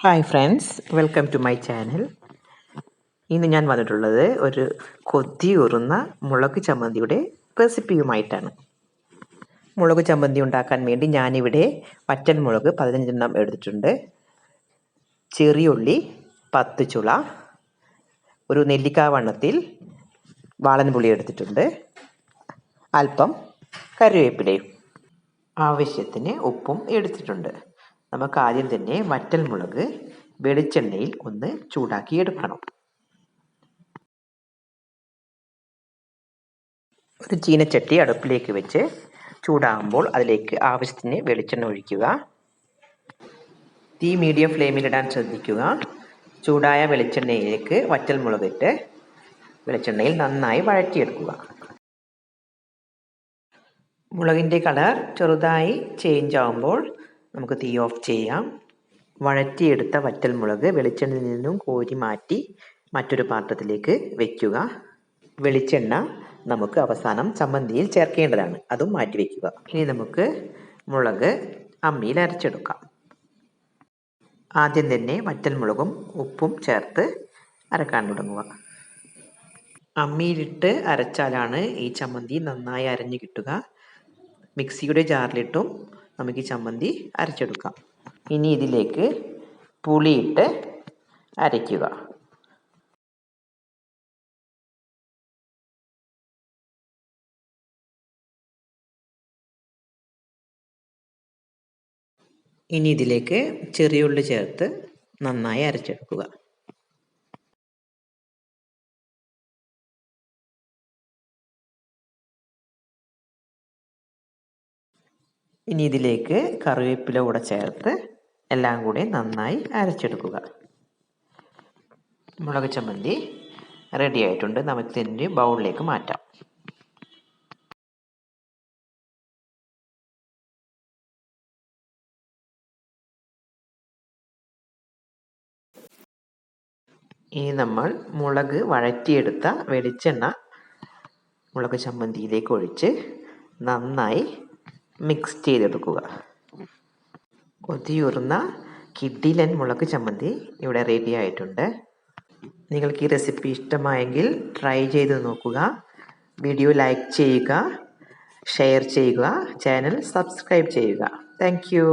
Hi friends, welcome to my channel. ഇന്ന് ഞാൻ വന്നിട്ടുള്ളത് ഒരു കൊതിയൂറുന്ന മുളക് ചമ്മന്തിയുടെ റെസിപ്പിയുമായിട്ടാണ്. മുളക് ചമ്മന്തി ഉണ്ടാക്കാൻ വേണ്ടി ഞാനിവിടെ വറ്റൽമുളക് 15 എണ്ണം എടുത്തിട്ടുണ്ട്, ചെറിയുള്ളി 10 ചുള, ഒരു നെല്ലിക്കാ വണ്ണത്തിൽ വാളൻപുളി എടുത്തിട്ടുണ്ട്, അല്പം കറിവേപ്പിലയും, ആവശ്യത്തിന് ഉപ്പും എടുത്തിട്ടുണ്ട്. നമുക്ക് ആദ്യം തന്നെ വറ്റൽമുളക് വെളിച്ചെണ്ണയിൽ ഒന്ന് ചൂടാക്കി എടുക്കണം. ഒരു ചീനച്ചട്ടി അടുപ്പിലേക്ക് വെച്ച് ചൂടാകുമ്പോൾ അതിലേക്ക് ആവശ്യത്തിന് വെളിച്ചെണ്ണ ഒഴിക്കുക. തീ മീഡിയം ഫ്ലെയിമിലിടാൻ ശ്രദ്ധിക്കുക. ചൂടായ വെളിച്ചെണ്ണയിലേക്ക് വറ്റൽമുളക് ഇട്ട് വെളിച്ചെണ്ണയിൽ നന്നായി വഴറ്റിയെടുക്കുക. മുളകിൻ്റെ കളർ ചെറുതായി ചേഞ്ച് ആകുമ്പോൾ നമുക്ക് തീ ഓഫ് ചെയ്യാം. വഴറ്റിയെടുത്ത വറ്റൽമുളക് വെളിച്ചെണ്ണയിൽ നിന്നും കോരി മാറ്റി മറ്റൊരു പാത്രത്തിലേക്ക് വയ്ക്കുക. വെളിച്ചെണ്ണ നമുക്ക് അവസാനം ചമ്മന്തിയിൽ ചേർക്കേണ്ടതാണ്, അതും മാറ്റി വയ്ക്കുക. ഇനി നമുക്ക് മുളക് അമ്മിയിൽ അരച്ചെടുക്കാം. ആദ്യം തന്നെ വറ്റൽമുളകും ഉപ്പും ചേർത്ത് അരക്കാൻ തുടങ്ങുക. അമ്മിയിലിട്ട് അരച്ചാലാണ് ഈ ചമ്മന്തി നന്നായി അരഞ്ഞു കിട്ടുക. മിക്സിയുടെ ജാറിലിട്ടും നമുക്ക് ഈ ചമ്മന്തി അരച്ചെടുക്കാം. ഇനി ഇതിലേക്ക് പുളിയിട്ട് അരയ്ക്കുക. ഇനി ഇതിലേക്ക് ചെറിയ ഉള്ളി ചേർത്ത് നന്നായി അരച്ചെടുക്കുക. ഇനി ഇതിലേക്ക് കറിവേപ്പില കൂടെ ചേർത്ത് എല്ലാം കൂടി നന്നായി അരച്ചെടുക്കുക. മുളക് ചമ്മന്തി റെഡി ആയിട്ടുണ്ട്. നമുക്ക് ഇതിൻ്റെ ബൗളിലേക്ക് മാറ്റാം. ഇനി നമ്മൾ മുളക് വഴറ്റിയെടുത്ത വെളിച്ചെണ്ണ മുളക് ചമ്മന്തിയിലേക്ക് ഒഴിച്ച് നന്നായി മിക്സ് ചെയ്തെടുക്കുക. കൊതിയൂറുന്ന കിഡിലൻ മുളക് ചമ്മന്തി ഇവിടെ റെഡി ആയിട്ടുണ്ട്. നിങ്ങൾക്ക് ഈ റെസിപ്പി ഇഷ്ടമായെങ്കിൽ ട്രൈ ചെയ്ത് നോക്കുക. വീഡിയോ ലൈക്ക് ചെയ്യുക, ഷെയർ ചെയ്യുക, ചാനൽ സബ്സ്ക്രൈബ് ചെയ്യുക. Thank you.